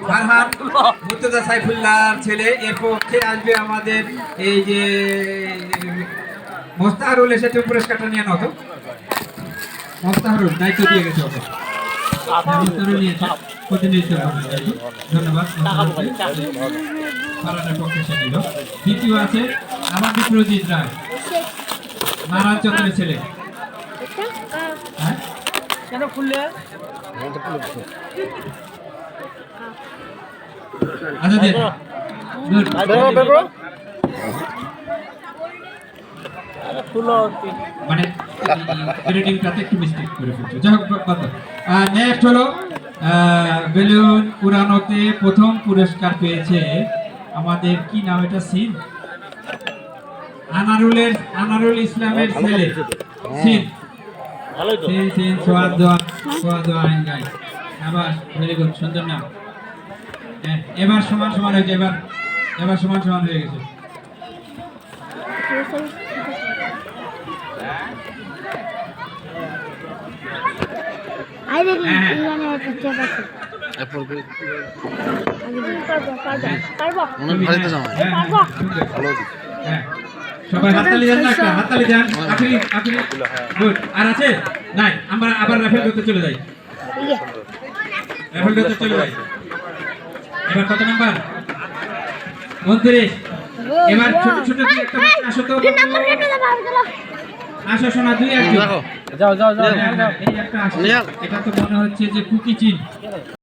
ফারহান মুর্তজা সাইফুল্লাহর ছেলে, এর পক্ষে আসবে আমাদের এই যে মোস্তাহারুল, এসে তুমি পুরস্কারটা নিয়ে নাও তো। মোস্তাহারুল দায়িত্ব দিয়ে গেছে ওকে। মোস্তাহারুল নিয়েছে প্রতিনিধিত্ব করবে। ধন্যবাদ। ফারহানের পক্ষে সে নিল। দ্বিতীয় আছে আমার বিপ্রজিৎ রায়, নারায়ণ চন্দ্রের ছেলে। হ্যাঁ কেন খুললে? আচ্ছা দেন গুড। মানে গ্রেডিংটাতে একটু মিস্টেক করে ফেলছো। যাই হোক কথা। নেক্সট হলো বেলুন উড়ানোতে প্রথম পুরস্কার পেয়েছে আমাদের কি নাম এটা, সিন আনারুল ইসলামের ছেলে সিন। সিন সিন সোয়াদ আইন গাই। আবার ভেরি গুড, সুন্দর নাম। এবার সমান সমান হয়েছে, এবার সমান সমান হয়ে গেছে। সবাই হাততালি দেন না, একটা হাততালি দেন। আখরি গুড। আর আছে নাই? আমরা আবার রেফার করতে চলে যাই। রেফার করতে চলে যাই। এবার কত নাম্বার? 29। এবার ছোট ছোট দুই একটা আসো তো, আসো শোনা, দুই একজন যাও এই একটা আসো। এটা তো মনে হচ্ছে যে কুকি চিন।